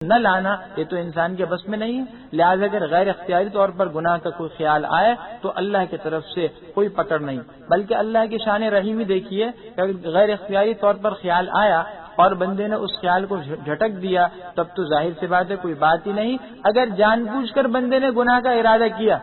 نہ لانا یہ تو انسان کے بس میں نہیں ہے. لہٰذا اگر غیر اختیاری طور پر گناہ کا کوئی خیال آئے تو اللہ کی طرف سے کوئی پکڑ نہیں. بلکہ اللہ کی شان رحیمی دیکھیے کہ اگر غیر اختیاری طور پر خیال آیا اور بندے نے اس خیال کو جھٹک دیا تب تو ظاہر سی بات ہے کوئی بات ہی نہیں. اگر جان بوجھ کر بندے نے گناہ کا ارادہ کیا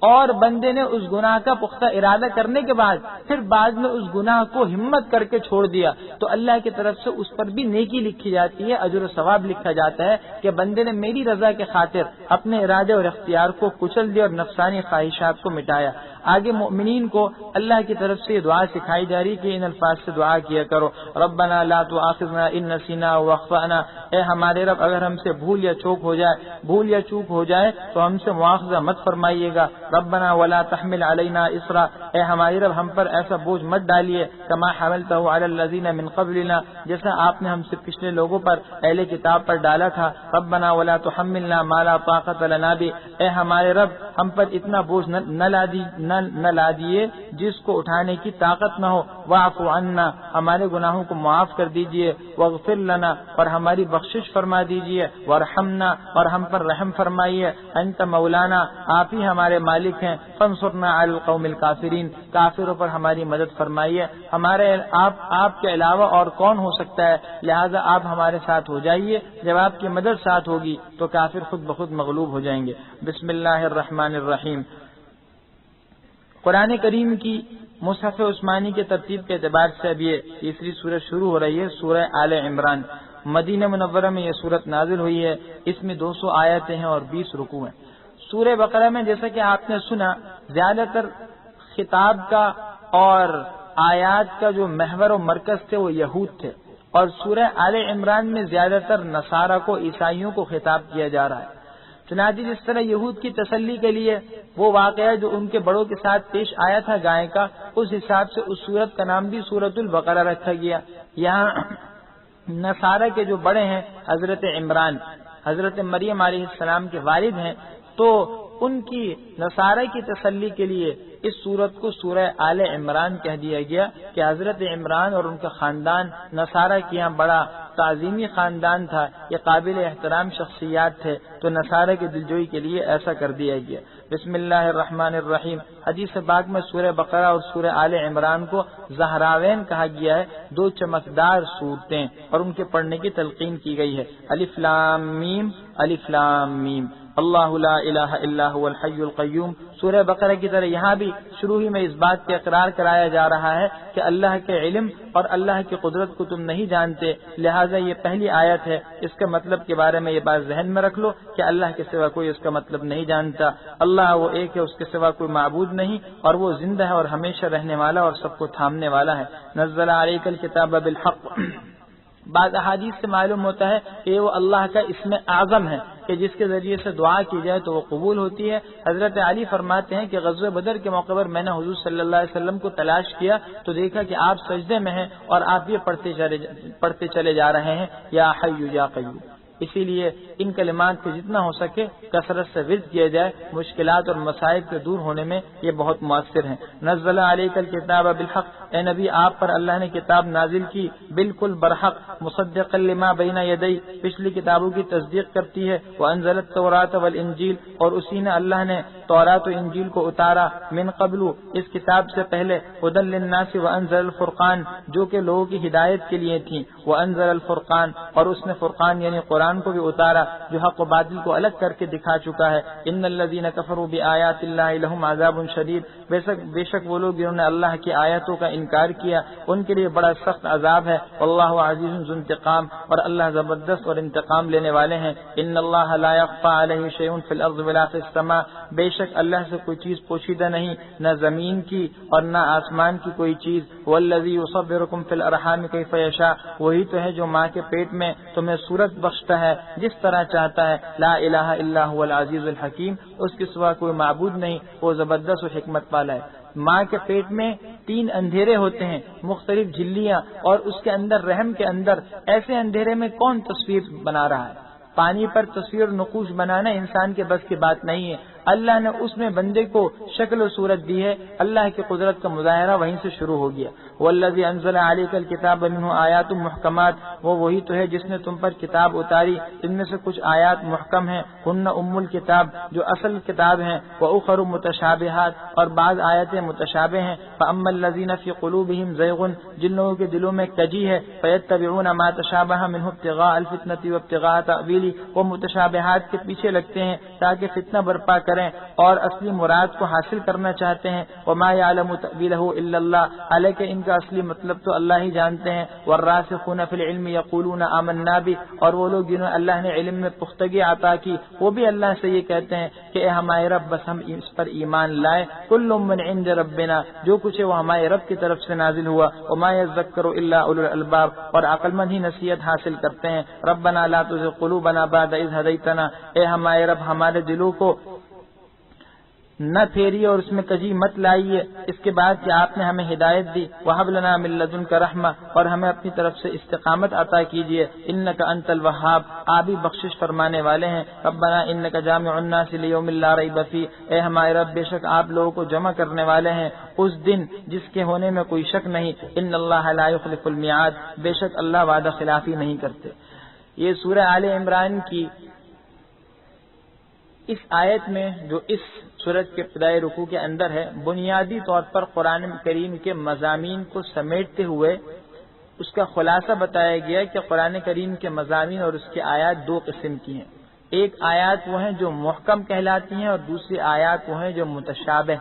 اور بندے نے اس گناہ کا پختہ ارادہ کرنے کے بعد پھر بعد میں اس گناہ کو ہمت کر کے چھوڑ دیا تو اللہ کی طرف سے اس پر بھی نیکی لکھی جاتی ہے, اجر و ثواب لکھا جاتا ہے کہ بندے نے میری رضا کے خاطر اپنے ارادے اور اختیار کو کچل دیا اور نفسانی خواہشات کو مٹایا. آگے مومنین کو اللہ کی طرف سے یہ دعا سکھائی جا رہی کہ ان الفاظ سے دعا کیا کرو, ربنا لا تؤاخذنا ان نسینا واخطأنا, اے ہمارے رب اگر ہم سے بھول یا چوک ہو جائے تو ہم سے مواخذہ مت فرمائیے گا. ربنا ولا تحمل علینا اسرا, اے ہمارے رب ہم پر ایسا بوجھ مت ڈالیے کما حملتہ علی الذین من قبلنا, جیسا آپ نے ہم سے پچھلے لوگوں پر اہل کتاب پر ڈالا تھا. ربنا ولا تحملنا ما لا طاقت لنا به, اے ہمارے رب ہم پر اتنا بوجھ نہ لا دیے جس کو اٹھانے کی طاقت نہ ہو. واعف عنا, ہمارے گناہوں کو معاف کر دیجئے. واغفر لنا, اور ہماری بخشش فرما دیجئے. وارحمنا, اور ہم پر رحم فرمائیے. انت مولانا, آپ ہی ہمارے مالک ہیں. فانصرنا علی القوم الکافرین, کافروں پر ہماری مدد فرمائیے. ہمارے آپ کے علاوہ اور کون ہو سکتا ہے, لہذا آپ ہمارے ساتھ ہو جائیے. جب آپ کی مدد ساتھ ہوگی تو کافر خود بخود مغلوب ہو جائیں گے. بسم اللہ الرحمن الرحیم. قرآن کریم کی مصحف عثمانی کے ترتیب کے اعتبار سے اب یہ تیسری سورت شروع ہو رہی ہے, سورہ آل عمران. مدینہ منورہ میں یہ سورت نازل ہوئی ہے. اس میں 200 آیتیں ہیں اور 20 رکوع ہیں. سورہ بقرہ میں جیسا کہ آپ نے سنا زیادہ تر خطاب کا اور آیات کا جو محور و مرکز تھے وہ یہود تھے, اور سورہ آل عمران میں زیادہ تر نصارہ کو, عیسائیوں کو خطاب کیا جا رہا ہے. چنانچہ جس طرح یہود کی تسلی کے لیے وہ واقعہ جو ان کے بڑوں کے ساتھ پیش آیا تھا گائے کا, اس حساب سے اس سورت کا نام بھی سورۃ البقرہ رکھا گیا. یہاں نصارہ کے جو بڑے ہیں حضرت عمران, حضرت مریم علیہ السلام کے والد ہیں, تو ان کی نصارہ کی تسلی کے لیے اس سورت کو سورہ آل عمران کہہ دیا گیا کہ حضرت عمران اور ان کا خاندان نصارہ کے یہاں بڑا تعظیمی خاندان تھا, یہ قابل احترام شخصیات تھے, تو نصارہ کے دلجوئی کے لیے ایسا کر دیا گیا. بسم اللہ الرحمن الرحیم. حدیث پاک میں سورہ بقرہ اور سورہ آل عمران کو زہراوین کہا گیا ہے, 2 چمکدار سورتیں, اور ان کے پڑھنے کی تلقین کی گئی ہے. الف لام میم, الف لام میم, اللہ لا الہ الا هو الحی القیوم. سورہ بقرہ کی طرح یہاں بھی شروع ہی میں اس بات کا اقرار کرایا جا رہا ہے کہ اللہ کے علم اور اللہ کی قدرت کو تم نہیں جانتے, لہٰذا یہ پہلی آیت ہے. اس کے مطلب کے بارے میں یہ بات ذہن میں رکھ لو کہ اللہ کے سوا کوئی اس کا مطلب نہیں جانتا. اللہ وہ ایک ہے, اس کے سوا کوئی معبود نہیں, اور وہ زندہ ہے اور ہمیشہ رہنے والا اور سب کو تھامنے والا ہے. نزل علیک الکتاب بالحق. بعض احادیث سے معلوم ہوتا ہے کہ وہ اللہ کا اسم اعظم ہے کہ جس کے ذریعے سے دعا کی جائے تو وہ قبول ہوتی ہے. حضرت علی فرماتے ہیں کہ غزوہ بدر کے موقع پر میں نے حضور صلی اللہ علیہ وسلم کو تلاش کیا تو دیکھا کہ آپ سجدے میں ہیں اور آپ یہ پڑھتے چلے جا رہے ہیں, یا حی یا قیوم. اسی لیے ان کلمات کو جتنا ہو سکے کثرت سے ورد کیا جائے, مشکلات اور مصائب کے دور ہونے میں یہ بہت مؤثر ہیں. نزل علیک الکتاب بالحق, اے نبی آپ پر اللہ نے کتاب نازل کی بالکل برحق, مصدقا لما بین یدی, پچھلی کتابوں کی تصدیق کرتی ہے. وانزل التوراۃ والانجیل, اور اسی نے اللہ نے تورات و انجیل کو اتارا, من قبل, اس کتاب سے پہلے, ھدی للناس, وانزل الفرقان, جو کہ لوگوں کی ہدایت کے لیے تھی. وانزل الفرقان, اور اس نے فرقان یعنی قرآن کو بھی اتارا جو حق و باطل کو الگ کر کے دکھا چکا ہے. ان الذین کفروا بآیات اللہ لہم عذاب شدید, بے شک وہ لوگ جنہوں نے اللہ کی آیتوں کا انکار کیا ان کے لیے بڑا سخت عذاب ہے. واللہ عزیز ذو انتقام, اور اللہ زبردست اور انتقام لینے والے ہیں. ان اللہ لا یخفی علیہ شیء فی الارض ولا فی السماء, بے شک اللہ سے کوئی چیز پوشیدہ نہیں, نہ زمین کی اور نہ آسمان کی کوئی چیز. والذی یصورکم فی الارحام کیف یشاء, وہی تو ہے جو ماں کے پیٹ میں تمہیں صورت بخشتا ہے جس طرح چاہتا ہے. لا الہ الا هو العزیز الحکیم, اس کے سوا کوئی معبود نہیں, وہ زبردست و حکمت والا ہے. ماں کے پیٹ میں 3 اندھیرے ہوتے ہیں, مختلف جھلیاں, اور اس کے اندر رحم کے اندر ایسے اندھیرے میں کون تصویر بنا رہا ہے؟ پانی پر تصویر نقوش بنانا انسان کے بس کی بات نہیں ہے. اللہ نے اس میں بندے کو شکل و صورت دی ہے، اللہ کی قدرت کا مظاہرہ وہیں سے شروع ہو گیا۔ والذی انزل علیک الکتاب منہ آیات محکمات، وہ وہی تو ہے جس نے تم پر کتاب اتاری، ان میں سے کچھ آیات محکم ہیں، ہن ام الکتاب جو اصل کتاب ہیں، واخر متشابہات اور بعض آیتیں متشابہ ہیں، فاما الذین فی قلوبہم زیغ جن لوگوں کے دلوں میں کجی ہے، فیتبعون ما تشابہ منہ ابتغاء الفتنۃ وابتغاء تأویلہ، وہ متشابہات کے پیچھے لگتے ہیں تاکہ فتنہ برپا کریں اور اصلی مراد کو حاصل کرنا چاہتے ہیں، وما یعلم تأویلہ الا اللہ، حالانکہ ان کا اصلی مطلب تو اللہ ہی جانتے ہیں، والراسخون فی العلم یقولون آمنا بہ، اور وہ لوگ جنہوں اللہ نے علم میں پختگی عطا کی وہ بھی اللہ سے یہ کہتے ہیں کہ اے ہمارے رب بس ہم اس پر ایمان لائے، کل من عند ربنا، جو کچھ ہے وہ ہمارے رب کی طرف سے نازل ہوا، وما یذکر الا اولو الالباب، اور عقل مند ہی نصیحت حاصل کرتے ہیں، ربنا لا تزغ قلوبنا بعد اذ ہدیتنا، اے ہمارے رب ہمارے دلوں کو نہ پھیریے اور اس میں کجی مت لائیے اس کے بعد کہ آپ نے ہمیں ہدایت دی، وہب لنا من لدنک رحمہ، اور ہمیں اپنی طرف سے استقامت عطا کیجیے، انک انت الوہاب، آپ ہی بخشش فرمانے والے ہیں، ربنا انک جامع الناس لیوم لا ریب فیہ، اے ہمارے رب بے شک آپ لوگوں کو جمع کرنے والے ہیں اس دن جس کے ہونے میں کوئی شک نہیں، ان اللہ لا یخلف المیعاد، بے شک اللہ وعدہ خلافی نہیں کرتے۔ یہ سورہ آل عمران کی اس آیت میں جو اس سورت کے ابتدائی رکوع کے اندر ہے، بنیادی طور پر قرآن کریم کے مضامین کو سمیٹتے ہوئے اس کا خلاصہ بتایا گیا کہ قرآن کریم کے مضامین اور اس کے آیات دو قسم کی ہیں، ایک آیات وہ ہیں جو محکم کہلاتی ہیں اور دوسری آیات وہ ہیں جو متشابہ۔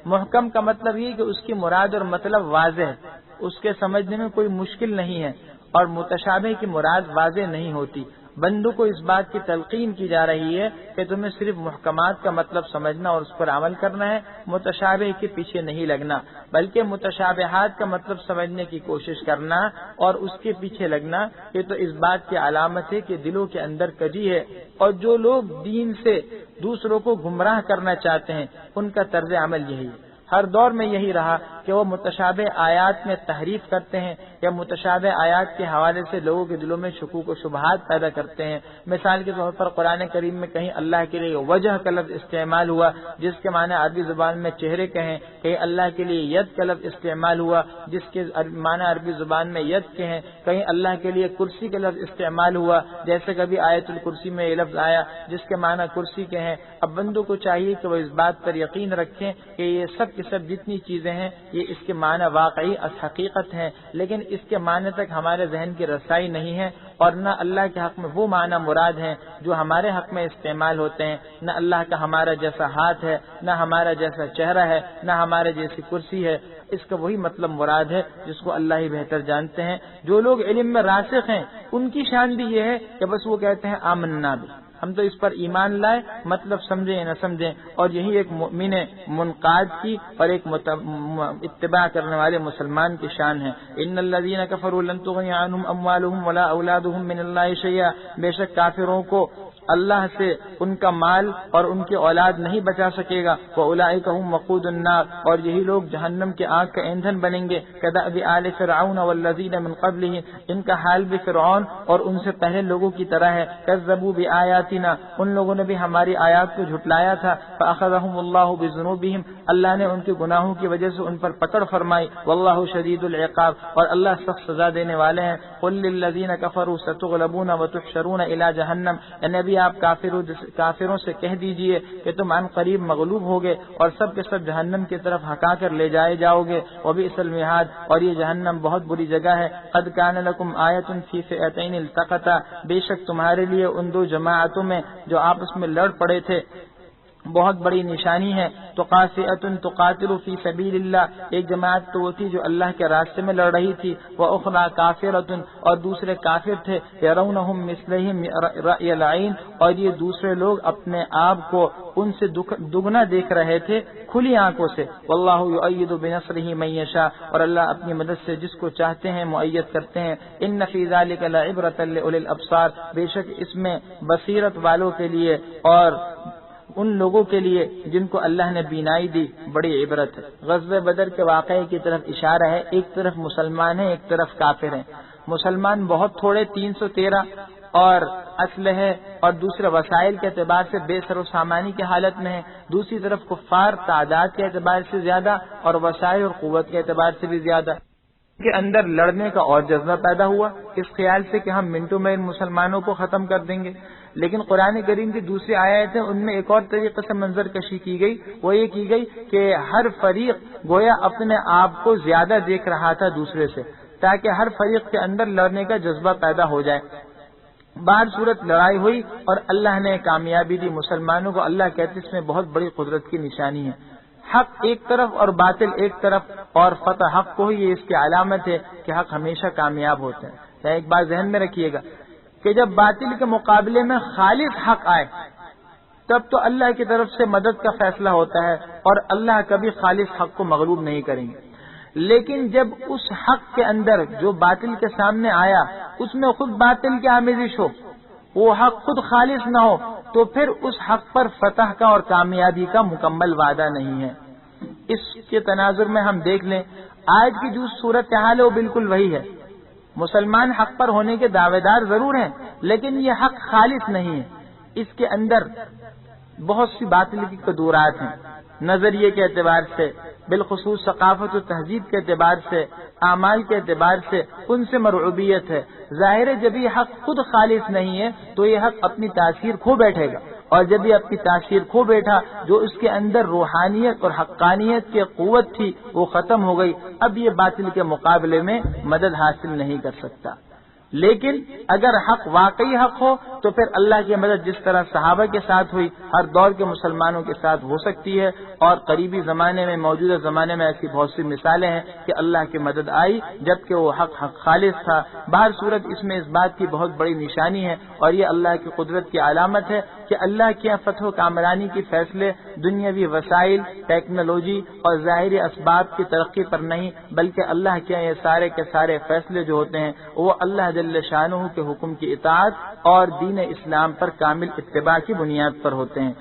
محکم کا مطلب یہ کہ اس کی مراد اور مطلب واضح ہے، اس کے سمجھنے میں کوئی مشکل نہیں ہے، اور متشابہ کی مراد واضح نہیں ہوتی۔ بندوں کو اس بات کی تلقین کی جا رہی ہے کہ تمہیں صرف محکمات کا مطلب سمجھنا اور اس پر عمل کرنا ہے، متشابہ کے پیچھے نہیں لگنا، بلکہ متشابہات کا مطلب سمجھنے کی کوشش کرنا اور اس کے پیچھے لگنا، یہ تو اس بات کی علامت ہے کہ دلوں کے اندر کجی ہے، اور جو لوگ دین سے دوسروں کو گمراہ کرنا چاہتے ہیں ان کا طرز عمل یہی ہے۔ ہر دور میں یہی رہا کہ وہ متشابہ آیات میں تحریف کرتے ہیں یا متشابہ آیات کے حوالے سے لوگوں کے دلوں میں شکوک و شبہات پیدا کرتے ہیں۔ مثال کے طور پر قرآن کریم میں کہیں اللہ کے لیے وجہ کا لفظ استعمال ہوا جس کے معنی عربی زبان میں چہرے کہیں، کہیں اللہ کے لیے ید کا لفظ استعمال ہوا جس کے معنی عربی زبان میں ید کہیں، کہیں اللہ کے لیے کرسی کا لفظ استعمال ہوا جیسے کبھی آیت الکرسی میں یہ لفظ آیا جس کے معنی کرسی کے ہیں۔ اب بندوں کو چاہیے کہ وہ اس بات پر یقین رکھیں کہ یہ سب سب جتنی چیزیں ہیں یہ اس کے معنی واقعی حقیقت ہیں، لیکن اس کے معنی تک ہمارے ذہن کی رسائی نہیں ہے، اور نہ اللہ کے حق میں وہ معنی مراد ہیں جو ہمارے حق میں استعمال ہوتے ہیں، نہ اللہ کا ہمارا جیسا ہاتھ ہے، نہ ہمارا جیسا چہرہ ہے، نہ ہمارے جیسی کرسی ہے، اس کا وہی مطلب مراد ہے جس کو اللہ ہی بہتر جانتے ہیں۔ جو لوگ علم میں راسخ ہیں ان کی شان بھی یہ ہے کہ بس وہ کہتے ہیں آمنا بھی، ہم تو اس پر ایمان لائے، مطلب سمجھیں یا نہ سمجھیں، اور یہی ایک مومن منقاد کی اور ایک اتباع کرنے والے مسلمان کی شان ہے۔ ان الذین کفروا لن تغنی عنہم اموالہم ولا اولادہم من اللہ شیئا، بے شک کافروں کو اللہ سے ان کا مال اور ان کی اولاد نہیں بچا سکے گا، وَأُولَئِكَ هُمْ وَقُودُ النَّارِ، اور یہی لوگ جہنم کے آگ کا ایندھن بنیں گے۔ كَدَأْبِ آلِ فِرْعَوْنَ وَالَّذِينَ مِنْ قَبْلِهِمْ، ان کا حال بھی فرعون اور ان سے پہلے لوگوں کی طرح ہے۔ كَذَّبُوا بِآيَاتِنَا، ان لوگوں نے بھی ہماری آیات کو جھٹلایا تھا۔ فَأَخَذَهُمُ اللَّهُ بِذُنُوبِهِمْ، اللہ نے ان کے گناہوں کی وجہ سے ان پر پکڑ فرمائی۔ وَاللَّهُ شَدِيدُ الْعِقَابِ، اور اللہ سخت سزا دینے والے ہیں۔ قُلْ لِلَّذِينَ كَفَرُوا سَتُغْلَبُونَ وَتُحْشَرُونَ إِلَى جَهَنَّمَ، اے نبی آپ کافروں سے کہہ دیجئے کہ تم عن قریب مغلوب ہوگے اور سب کے سب جہنم کی طرف ہکا کر لے جائے جاؤ گے۔ وبئس المہاد، اور یہ جہنم بہت بری جگہ ہے۔ قد کان لکم آیۃ فی فئتین التقطا، بے شک تمہارے لیے ان دو جماعتوں میں جو آپس میں لڑ پڑے تھے بہت بڑی نشانی ہے۔ تو قاسیۃ تقاتل فی سبیل اللہ، ایک جماعت تو وہ تھی جو اللہ کے راستے میں لڑ رہی تھی، واخری کافرۃ، اور دوسرے کافر تھے، یرونہم مثلہم رأی العین، اور یہ دوسرے لوگ اپنے آپ کو ان سے دگنا دیکھ رہے تھے کھلی آنکھوں سے۔ واللہ یؤید بنصرہ من یشاء، اور اللہ اپنی مدد سے جس کو چاہتے ہیں مؤید کرتے ہیں۔ ان فی ذلک لعبرۃ لأولی الابصار، بے شک اس میں بصیرت والوں کے لیے اور ان لوگوں کے لیے جن کو اللہ نے بینائی دی بڑی عبرت ہے۔ غزوہ بدر کے واقعے کی طرف اشارہ ہے، ایک طرف مسلمان ہیں ایک طرف کافر ہیں۔ مسلمان بہت تھوڑے 313 اور اسلحے اور دوسرے وسائل کے اعتبار سے بے سر و سامانی کی حالت میں ہے، دوسری طرف کفار تعداد کے اعتبار سے زیادہ اور وسائل اور قوت کے اعتبار سے بھی زیادہ کے اندر لڑنے کا اور جذبہ پیدا ہوا اس خیال سے کہ ہم منٹوں میں ان مسلمانوں کو ختم کر دیں گے۔ لیکن قرآن کریم کی دوسری آیت ہے، ان میں ایک اور طریقے سے منظر کشی کی گئی، وہ یہ کی گئی کہ ہر فریق گویا اپنے آپ کو زیادہ دیکھ رہا تھا دوسرے سے، تاکہ ہر فریق کے اندر لڑنے کا جذبہ پیدا ہو جائے۔ بعد صورت لڑائی ہوئی اور اللہ نے کامیابی دی مسلمانوں کو۔ اللہ کہتے اس میں بہت بڑی قدرت کی نشانی ہے، حق ایک طرف اور باطل ایک طرف، اور فتح حق کو ہی یہ اس کی علامت ہے کہ حق ہمیشہ کامیاب ہوتے ہیں۔ ایک بات ذہن میں رکھیے گا کہ جب باطل کے مقابلے میں خالص حق آئے تب تو اللہ کی طرف سے مدد کا فیصلہ ہوتا ہے، اور اللہ کبھی خالص حق کو مغلوب نہیں کریں گے۔ لیکن جب اس حق کے اندر جو باطل کے سامنے آیا اس میں خود باطل کی آمیزش ہو، وہ حق خود خالص نہ ہو، تو پھر اس حق پر فتح کا اور کامیابی کا مکمل وعدہ نہیں ہے۔ اس کے تناظر میں ہم دیکھ لیں آج کی جو صورتحال ہے وہ بالکل وہی ہے۔ مسلمان حق پر ہونے کے دعوے دار ضرور ہیں، لیکن یہ حق خالص نہیں ہے، اس کے اندر بہت سی باطل کی قدورات ہیں، نظریے کے اعتبار سے، بالخصوص ثقافت و تہذیب کے اعتبار سے، اعمال کے اعتبار سے ان سے مرعوبیت ہے۔ ظاہر ہے جب یہ حق خود خالص نہیں ہے تو یہ حق اپنی تاثیر کھو بیٹھے گا، اور جب یہ اپنی تاثیر کھو بیٹھا جو اس کے اندر روحانیت اور حقانیت کی قوت تھی وہ ختم ہو گئی، اب یہ باطل کے مقابلے میں مدد حاصل نہیں کر سکتا۔ لیکن اگر حق واقعی حق ہو تو پھر اللہ کی مدد جس طرح صحابہ کے ساتھ ہوئی ہر دور کے مسلمانوں کے ساتھ ہو سکتی ہے، اور قریبی زمانے میں موجودہ زمانے میں ایسی بہت سی مثالیں ہیں کہ اللہ کی مدد آئی جبکہ وہ حق خالص تھا۔ بہر صورت اس میں اس بات کی بہت بڑی نشانی ہے اور یہ اللہ کی قدرت کی علامت ہے کہ اللہ کے فتح و کامرانی کی فیصلے دنیاوی وسائل، ٹیکنالوجی اور ظاہری اسباب کی ترقی پر نہیں، بلکہ اللہ کے یہ سارے کے سارے فیصلے جو ہوتے ہیں وہ اللہ جل شانہ کے حکم کی اطاعت اور دین اسلام پر کامل اتباع کی بنیاد پر ہوتے ہیں۔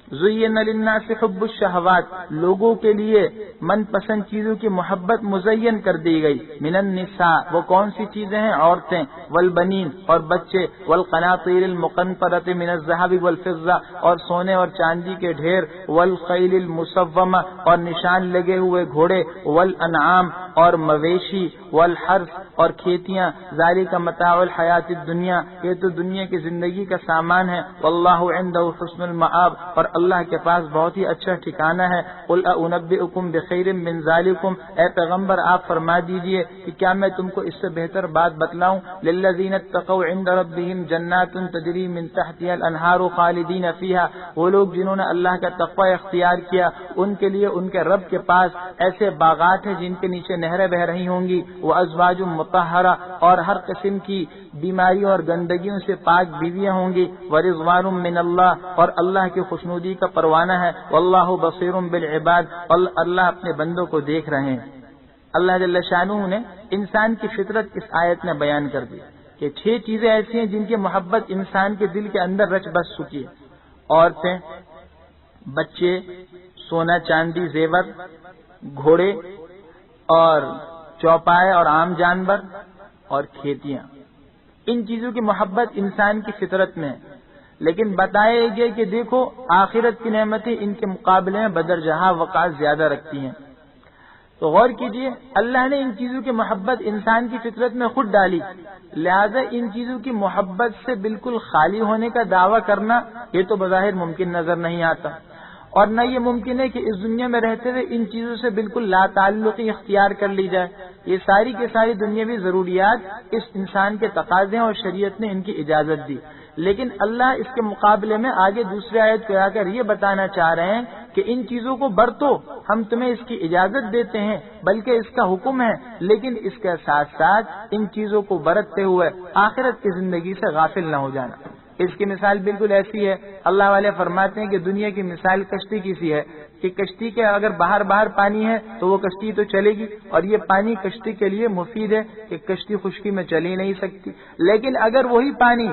زین للناس حب الشہوات، لوگوں کے لیے من پسند چیزوں کی محبت مزین کر دی گئی۔ من النساء، وہ کون سی چیزیں ہیں؟ عورتیں، والبنین، اور بچے، والقناطیر المقنطرۃ من الذهب والفضہ، اور سونے اور چاندی کے ڈھیر، والخیل المسومہ، اور نشان لگے ہوئے گھوڑے، والانعام، اور مویشی، والحرث، اور کھیتیاں، ذالک متاع الحیات الدنیا، یہ تو دنیا کی زندگی کا سامان ہے، واللہ عنده حسن المآب، اور اللہ کے پاس بہت ہی اچھا ٹھکانہ ہے۔ قل انبئکم بخیر من ذالکم، اے پیغمبر آپ فرما دیجئے کہ کیا میں تم کو اس سے بہتر بات بتلاؤں؟ للذین اتقوا عند ربہم جنات تجری من تحتها الانہار خالدین فیہا، وہ لوگ جنہوں نے اللہ کا تقوی اختیار کیا ان کے لیے ان کے رب کے پاس ایسے باغات ہیں جن کے نیچے نہریں بہ رہی ہوں گی، وازواج مطہرہ، اور ہر قسم کی بیماریوں اور گندگیوں سے پاک بیویاں ہوں گی، ورضوان من اللہ، اور اللہ کی خوشنودی کا پروانہ ہے، واللہ بصیر بالعباد، اللہ اپنے بندوں کو دیکھ رہے ہیں۔ اللہ جل شانہ نے انسان کی فطرت اس آیت میں بیان کر دی کہ 6 چیزیں ایسی ہیں جن کی محبت انسان کے دل کے اندر رچ بس چکی ہے: عورتیں، بچے، سونا چاندی زیور، گھوڑے اور چوپائے اور عام جانور اور کھیتیاں۔ ان چیزوں کی محبت انسان کی فطرت میں ہے، لیکن بتایا گیا کہ دیکھو آخرت کی نعمتیں ان کے مقابلے میں بدرجہ وقار زیادہ رکھتی ہیں۔ تو غور کیجئے، اللہ نے ان چیزوں کی محبت انسان کی فطرت میں خود ڈالی، لہذا ان چیزوں کی محبت سے بالکل خالی ہونے کا دعویٰ کرنا یہ تو بظاہر ممکن نظر نہیں آتا، اور نہ یہ ممکن ہے کہ اس دنیا میں رہتے ہوئے ان چیزوں سے بالکل لا تعلقی اختیار کر لی جائے۔ یہ ساری کی ساری دنیاوی ضروریات اس انسان کے تقاضے اور شریعت نے ان کی اجازت دی، لیکن اللہ اس کے مقابلے میں آگے دوسری آیت کو آ کر یہ بتانا چاہ رہے ہیں کہ ان چیزوں کو برتو، ہم تمہیں اس کی اجازت دیتے ہیں بلکہ اس کا حکم ہے، لیکن اس کے ساتھ ساتھ ان چیزوں کو برتتے ہوئے آخرت کی زندگی سے غافل نہ ہو جانا۔ اس کی مثال بالکل ایسی ہے، اللہ والے فرماتے ہیں کہ دنیا کی مثال کشتی کی سی ہے کہ کشتی کے اگر باہر پانی ہے تو وہ کشتی تو چلے گی، اور یہ پانی کشتی کے لیے مفید ہے کہ کشتی خشکی میں چل ہی نہیں سکتی، لیکن اگر وہی پانی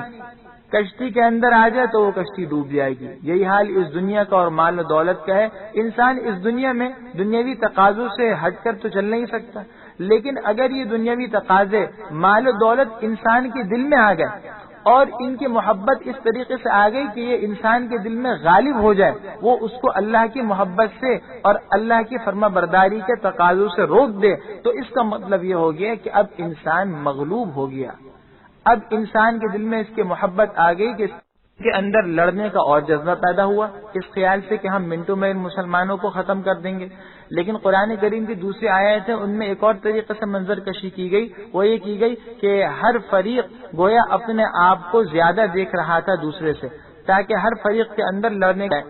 کشتی کے اندر آ جائے تو وہ کشتی ڈوب جائے گی۔ یہی حال اس دنیا کا اور مال و دولت کا ہے۔ انسان اس دنیا میں دنیاوی تقاضوں سے ہٹ کر تو چل نہیں سکتا، لیکن اگر یہ دنیاوی تقاضے مال و دولت انسان کے دل میں آ گئے اور ان کی محبت اس طریقے سے آ گئی کہ یہ انسان کے دل میں غالب ہو جائے، وہ اس کو اللہ کی محبت سے اور اللہ کی فرما برداری کے تقاضوں سے روک دے، تو اس کا مطلب یہ ہو گیا کہ اب انسان مغلوب ہو گیا، اب انسان کے دل میں اس کی محبت آ گئی کہ کے اندر لڑنے کا اور جذبہ پیدا ہوا، اس خیال سے کہ ہم منٹوں میں ان مسلمانوں کو ختم کر دیں گے۔ لیکن قرآن کریم کی دوسری آیت ہے، ان میں ایک اور طریقے سے منظر کشی کی گئی، وہ یہ کی گئی کہ ہر فریق گویا اپنے آپ کو زیادہ دیکھ رہا تھا دوسرے سے، تاکہ ہر فریق کے اندر لڑنے کا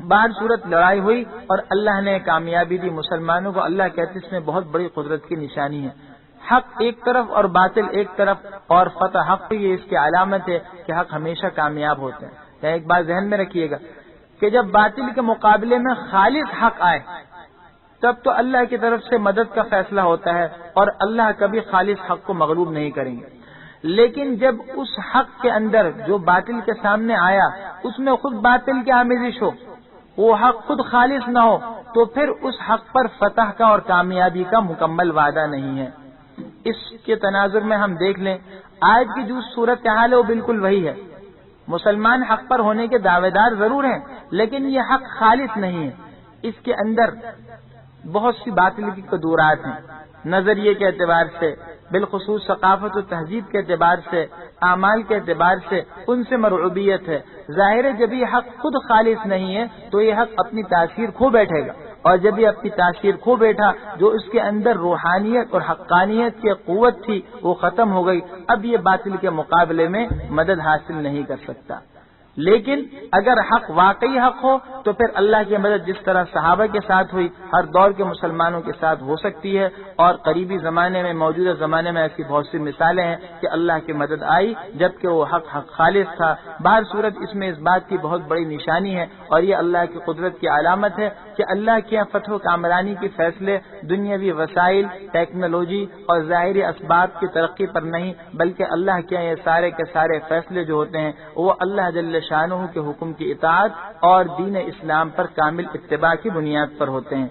بعد صورت لڑائی ہوئی اور اللہ نے کامیابی دی مسلمانوں کو۔ اللہ کہتے اس میں بہت بڑی قدرت کی نشانی ہے، حق ایک طرف اور باطل ایک طرف، اور فتح حق یہ اس کی علامت ہے کہ حق ہمیشہ کامیاب ہوتے ہیں۔ ایک بات ذہن میں رکھیے گا کہ جب باطل کے مقابلے میں خالص حق آئے تب تو اللہ کی طرف سے مدد کا فیصلہ ہوتا ہے اور اللہ کبھی خالص حق کو مغلوب نہیں کریں گے۔ لیکن جب اس حق کے اندر جو باطل کے سامنے آیا اس میں خود باطل کی آمیزش ہو، وہ حق خود خالص نہ ہو، تو پھر اس حق پر فتح کا اور کامیابی کا مکمل وعدہ نہیں ہے۔ اس کے تناظر میں ہم دیکھ لیں آج کی جو صورتحال ہے وہ بالکل وہی ہے۔ مسلمان حق پر ہونے کے دعوے دار ضرور ہیں، لیکن یہ حق خالص نہیں ہے، اس کے اندر بہت سی باطل کی قدورات ہیں، نظریے کے اعتبار سے، بالخصوص ثقافت و تہذیب کے اعتبار سے، اعمال کے اعتبار سے ان سے مرعوبیت ہے۔ ظاہر ہے جب یہ حق خود خالص نہیں ہے تو یہ حق اپنی تاثیر کھو بیٹھے گا، اور جب یہ اپنی تاثیر کھو بیٹھا جو اس کے اندر روحانیت اور حقانیت کی قوت تھی وہ ختم ہو گئی، اب یہ باطل کے مقابلے میں مدد حاصل نہیں کر سکتا۔ لیکن اگر حق واقعی حق ہو تو پھر اللہ کی مدد جس طرح صحابہ کے ساتھ ہوئی ہر دور کے مسلمانوں کے ساتھ ہو سکتی ہے، اور قریبی زمانے میں موجودہ زمانے میں ایسی بہت سی مثالیں ہیں کہ اللہ کی مدد آئی جبکہ وہ حق خالص تھا۔ بہر صورت اس میں اس بات کی بہت بڑی نشانی ہے اور یہ اللہ کی قدرت کی علامت ہے کہ اللہ کے فتح و کامرانی کے فیصلے دنیاوی وسائل، ٹیکنالوجی اور ظاہری اسباب کی ترقی پر نہیں، بلکہ اللہ کے یہ سارے کے سارے فیصلے جو ہوتے ہیں وہ اللہ جل شانہ کے حکم کی اطاعت اور دین اسلام پر کامل اتباع کی بنیاد پر ہوتے ہیں۔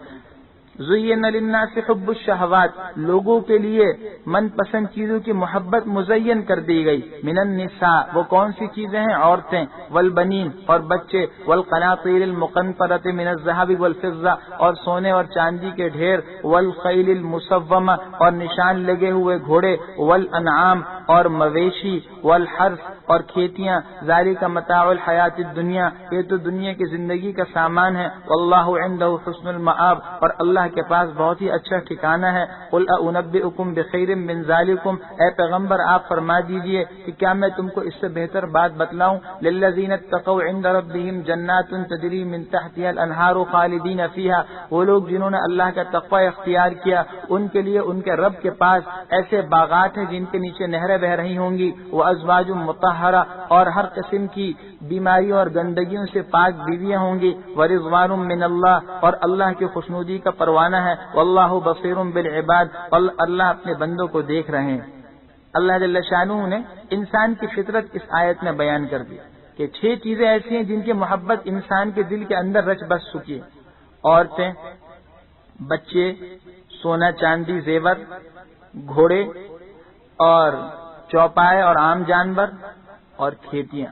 زین للناس حب الشہوات، لوگوں کے لیے من پسند چیزوں کی محبت مزین کر دی گئی۔ من النساء، وہ کون سی چیزیں ہیں؟ عورتیں، والبنین، اور بچے، والقناطیر المقنطرۃ من الذهب والفضہ، اور سونے اور چاندی کے ڈھیر، والخیل المسومہ، اور نشان لگے ہوئے گھوڑے، والانعام، اور مویشی، والحرث، اور کھیتیاں، ذالک متاع الحیات الدنیا، یہ تو دنیا کی زندگی کا سامان ہے، واللہ عنده حسن المآب، اور اللہ کے پاس بہت ہی اچھا ٹھکانہ ہے۔ قل انبئکم بخیر من ذالکم، اے پیغمبر آپ فرما دیجئے کہ کیا میں تم کو اس سے بہتر بات بتلاؤں؟ للذین اتقوا عند ربہم جنات تجری من تحتها الانہار خالدین فیہا، وہ لوگ جنہوں نے اللہ کا تقوی اختیار کیا ان کے لیے ان کے رب کے پاس ایسے باغات ہیں جن کے نیچے نہریں بہ رہی ہوں گی، وازواج مطہرہ، اور ہر قسم کی بیماریوں اور گندگیوں سے پاک بیویاں ہوں گی، ورضوان من اللہ، اور اللہ کی خوشنودی کا پروانہ ہے، واللہ بصیر بالعباد، اللہ اپنے بندوں کو دیکھ رہے ہیں۔ اللہ جل شانہ نے انسان کی فطرت اس آیت میں بیان کر دی کہ 6 چیزیں ایسی ہیں جن کی محبت انسان کے دل کے اندر رچ بس چکی ہے۔ عورتیں، بچے، سونا چاندی زیور، گھوڑے اور چوپائے اور عام جانور اور کھیتیاں،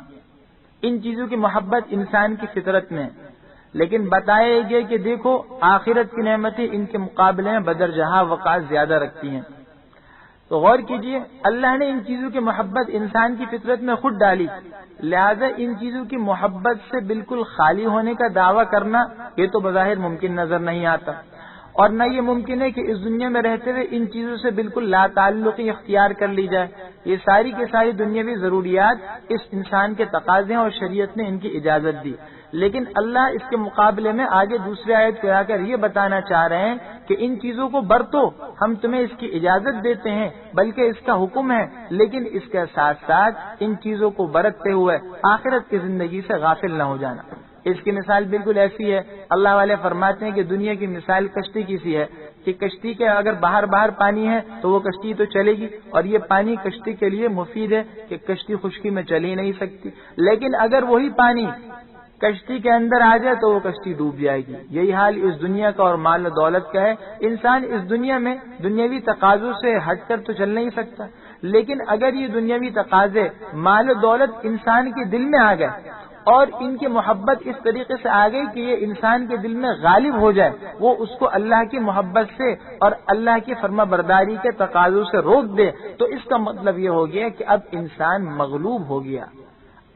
ان چیزوں کی محبت انسان کی فطرت میں ہے۔ لیکن بتایا گیا کہ دیکھو آخرت کی نعمتیں ان کے مقابلے میں بدرجہ وقار زیادہ رکھتی ہیں۔ تو غور کیجئے اللہ نے ان چیزوں کی محبت انسان کی فطرت میں خود ڈالی، لہذا ان چیزوں کی محبت سے بالکل خالی ہونے کا دعویٰ کرنا یہ تو بظاہر ممکن نظر نہیں آتا، اور نہ یہ ممکن ہے کہ اس دنیا میں رہتے ہوئے ان چیزوں سے بالکل لا تعلقی اختیار کر لی جائے۔ یہ ساری کی ساری دنیاوی ضروریات اس انسان کے تقاضے ہیں اور شریعت نے ان کی اجازت دی، لیکن اللہ اس کے مقابلے میں آگے دوسری آیت کو آ کر یہ بتانا چاہ رہے ہیں کہ ان چیزوں کو برتو، ہم تمہیں اس کی اجازت دیتے ہیں بلکہ اس کا حکم ہے، لیکن اس کے ساتھ ساتھ ان چیزوں کو برتتے ہوئے آخرت کی زندگی سے غافل نہ ہو جانا۔ اس کی مثال بالکل ایسی ہے، اللہ والے فرماتے ہیں کہ دنیا کی مثال کشتی کی سی ہے کہ کشتی کے اگر باہر پانی ہے تو وہ کشتی تو چلے گی، اور یہ پانی کشتی کے لیے مفید ہے کہ کشتی خشکی میں چل ہی نہیں سکتی، لیکن اگر وہی پانی کشتی کے اندر آ جائے تو وہ کشتی ڈوب جائے گی۔ یہی حال اس دنیا کا اور مال و دولت کا ہے۔ انسان اس دنیا میں دنیاوی تقاضوں سے ہٹ کر تو چل نہیں سکتا، لیکن اگر یہ دنیاوی تقاضے مال و دولت انسان کے دل میں آ گئے اور ان کی محبت اس طریقے سے آ گئی کہ یہ انسان کے دل میں غالب ہو جائے، وہ اس کو اللہ کی محبت سے اور اللہ کی فرما برداری کے تقاضوں سے روک دے، تو اس کا مطلب یہ ہو گیا کہ اب انسان مغلوب ہو گیا۔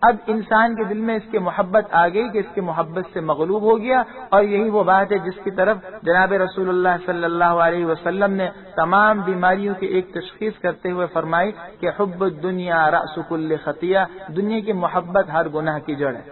اب انسان کے دل میں اس کی محبت آ گئی کہ اس کی محبت سے مغلوب ہو گیا، اور یہی وہ بات ہے جس کی طرف جناب رسول اللہ صلی اللہ علیہ وسلم نے تمام بیماریوں کی ایک تشخیص کرتے ہوئے فرمائی کہ حب الدنیا رأس کل خطیہ، دنیا کی محبت ہر گناہ کی جڑ ہے۔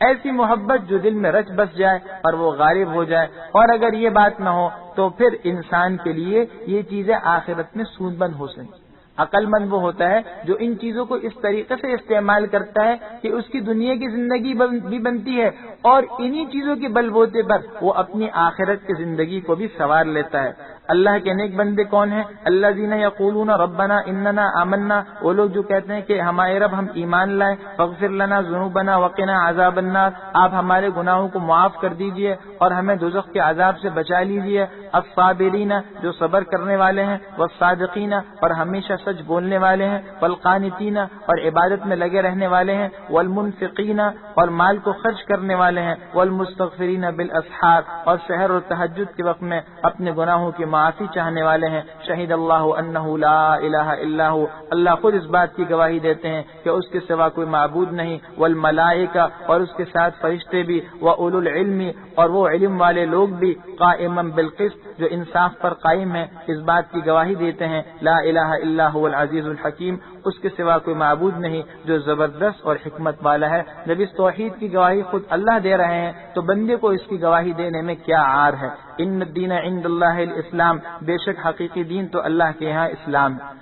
ایسی محبت جو دل میں رچ بس جائے اور وہ غالب ہو جائے، اور اگر یہ بات نہ ہو تو پھر انسان کے لیے یہ چیزیں آخرت میں سود بند ہو سکیں۔ عقل مند وہ ہوتا ہے جو ان چیزوں کو اس طریقے سے استعمال کرتا ہے کہ اس کی دنیا کی زندگی بھی بنتی ہے، اور انہی چیزوں کے بل بوتے پر وہ اپنی آخرت کی زندگی کو بھی سنوار لیتا ہے۔ اللہ کے نیک بندے کون ہیں؟ الذین یقولون ربنا اننا آمنا، وہ لوگ جو کہتے ہیں کہ ہمارے رب ہم ایمان لائے، فاغفر لنا ذنوبنا وقنا عذاب النار، آپ ہمارے گناہوں کو معاف کر دیجئے اور ہمیں دوزخ کے عذاب سے بچا لیجئے، الصابرین، جو صبر کرنے والے ہیں، والصادقین، اور ہمیشہ سچ بولنے والے ہیں، والقانتین، اور عبادت میں لگے رہنے والے ہیں، والمنفقین، اور مال کو خرچ کرنے والے ہیں، والمستغفرین بالاسحار، اور سحر اور تہجد کے وقت میں اپنے گناہوں کی معافی چاہنے والے ہیں۔ شہید اللہ انہ لا الہ الا ہو، اللہ خود اس بات کی گواہی دیتے ہیں کہ اس کے سوا کوئی معبود نہیں، والملائکہ، اور اس کے ساتھ فرشتے بھی، واولو العلم، اور وہ علم والے لوگ بھی، قائما بالقسط، جو انصاف پر قائم ہیں، اس بات کی گواہی دیتے ہیں لا الہ الا هو العزیز الحکیم، اس کے سوا کوئی معبود نہیں جو زبردست اور حکمت والا ہے۔ جب اس توحید کی گواہی خود اللہ دے رہے ہیں تو بندے کو اس کی گواہی دینے میں کیا عار ہے؟ ان الدین عند اللہ الاسلام، بے شک حقیقی دین تو اللہ کے یہاں اسلام ہے۔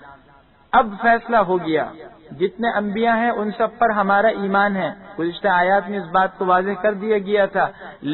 اب فیصلہ ہو گیا، جتنے انبیاء ہیں ان سب پر ہمارا ایمان ہے، گزشتہ آیات میں اس بات کو واضح کر دیا گیا تھا،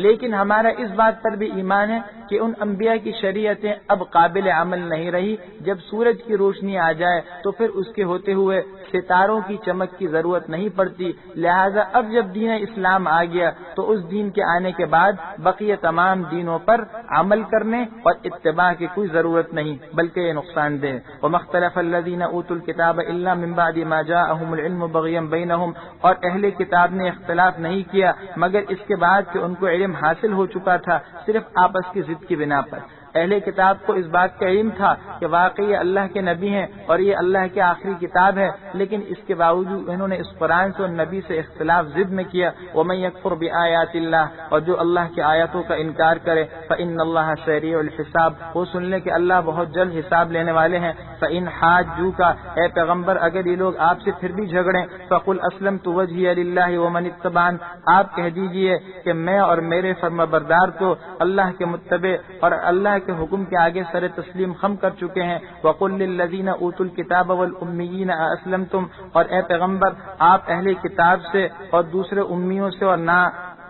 لیکن ہمارا اس بات پر بھی ایمان ہے کہ ان انبیاء کی شریعتیں اب قابل عمل نہیں رہی۔ جب سورج کی روشنی آ جائے تو پھر اس کے ہوتے ہوئے ستاروں کی چمک کی ضرورت نہیں پڑتی، لہذا اب جب دین اسلام آ گیا تو اس دین کے آنے کے بعد بقیہ تمام دینوں پر عمل کرنے اور اتباع کی کوئی ضرورت نہیں، بلکہ یہ نقصان دہ۔ وَمَا اخْتَلَفَ الَّذِينَ أُوتُوا الْكِتَابَ إِلَّا مِن بَعْدِ مَا جَاءَهُمُ الْعِلْمُ بَغْيًا بَيْنَهُمْ، اور اہل کتاب نے اختلاف نہیں کیا مگر اس کے بعد کہ ان کو علم حاصل ہو چکا تھا، صرف آپس کی ضد کی بنا پر۔ اہل کتاب کو اس بات کا علم تھا کہ واقعی یہ اللہ کے نبی ہیں اور یہ اللہ کی آخری کتاب ہے، لیکن اس کے باوجود انہوں نے اس قرآن سے اور نبی سے اختلاف ضد میں کیا۔ وَمَن يَكْفُرْ بِآيَاتِ اللَّهِ، اور جو اللہ کی آیاتوں کا انکار کرے، فَإِنَّ اللَّهَ سَرِيعُ الْحِسَابِ، وہ سن لے کہ اللہ بہت جلد حساب لینے والے ہیں۔ فَإِنْ حَاجُّوكَ، اے پیغمبر اگر یہ لوگ آپ سے پھر بھی جھگڑیں، فَقُلْ أَسْلَمْتُ وَجْهِيَ لِلَّهِ وَمَنِ اتَّبَعَنِ، آپ کہہ دیجئے کہ میں اور میرے فرمانبردار تو اللہ کے متبع اور اللہ کے حکم کے آگے سر تسلیم خم کر چکے ہیں۔ وَقُلْ لِلَّذِينَ أُوتُوا الْكِتَابَ وَالْأُمِّيِّينَ أَأَسْلَمْتُمْ، اور اے پیغمبر آپ اہل کتاب سے اور دوسرے امیوں سے اور نہ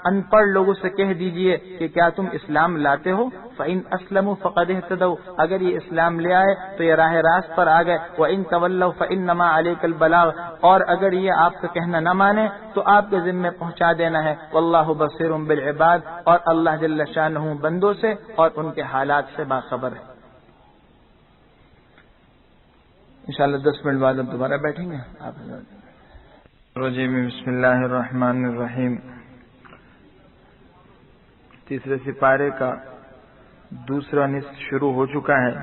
ان پڑھ لوگوں سے کہہ دیجئے کہ کیا تم اسلام لاتے ہو؟ فَإِنْ أَسْلَمُوا فَقَدِ اهْتَدَوْا، اگر یہ اسلام لے آئے تو یہ راہ راست پر آ گئے۔ وَإِنْ تَوَلَّوْا فَإِنَّمَا عَلَيْكَ الْبَلَاغُ، اور اگر یہ آپ کا کہنا نہ مانے تو آپ کے ذمے پہنچا دینا ہے۔ وَاللَّهُ بَصِيرٌ بِالْعِبَادِ، اور اللہ جل شانہ بندوں سے اور ان کے حالات سے باخبر ہے۔ انشاءاللہ 10 منٹ بعد اب دوبارہ بیٹھیں گے آپ۔ بسم اللہ الرحمن الرحیم، تیسرے سپارے کا دوسرا نصف شروع ہو چکا ہے۔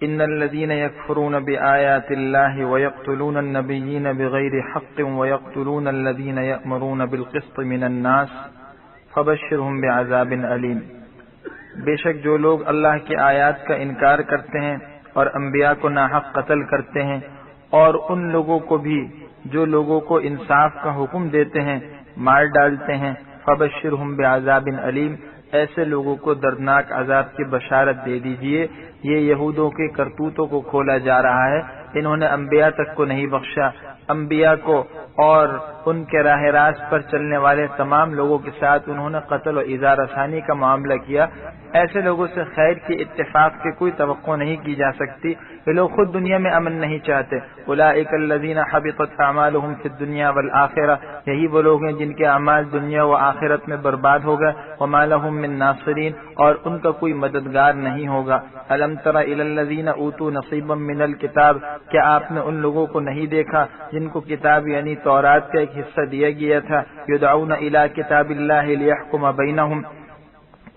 ان الذين يكفرون بآيات الله ويقتلون النبيين بغير حق ويقتلون الذين يأمرون بالقسط من الناس فبشرهم بعذاب أليم، بے شک جو لوگ اللہ کی آیات کا انکار کرتے ہیں اور انبیاء کو ناحق قتل کرتے ہیں، اور ان لوگوں کو بھی جو لوگوں کو انصاف کا حکم دیتے ہیں مار ڈالتے ہیں، فبشرهم بعذاب علیم، ایسے لوگوں کو دردناک عذاب کی بشارت دے دیجئے۔ یہ یہودوں کے کرتوتوں کو کھولا جا رہا ہے، انہوں نے انبیاء تک کو نہیں بخشا، انبیاء کو اور ان کے راہ راست پر چلنے والے تمام لوگوں کے ساتھ انہوں نے قتل و ایذا رسانی کا معاملہ کیا۔ ایسے لوگوں سے خیر کی اتفاق کی کوئی توقع نہیں کی جا سکتی، یہ لوگ خود دنیا میں امن نہیں چاہتے۔ اولئک الذین حبطت اعمالهم فی الدنیا والآخرہ، یہی وہ لوگ ہیں جن کے اعمال دنیا و آخرت میں برباد ہو گئے۔ وما لهم من ناصرین، اور ان کا کوئی مددگار نہیں ہوگا۔ الم تر الی الذین اوتوا نصیبا من الکتاب، کیا آپ نے ان لوگوں کو نہیں دیکھا جن کو کتاب یعنی تورات کا ایک حصہ دیا گیا تھا؟ یدعون الی کتاب اللہ لیحکم بینہم،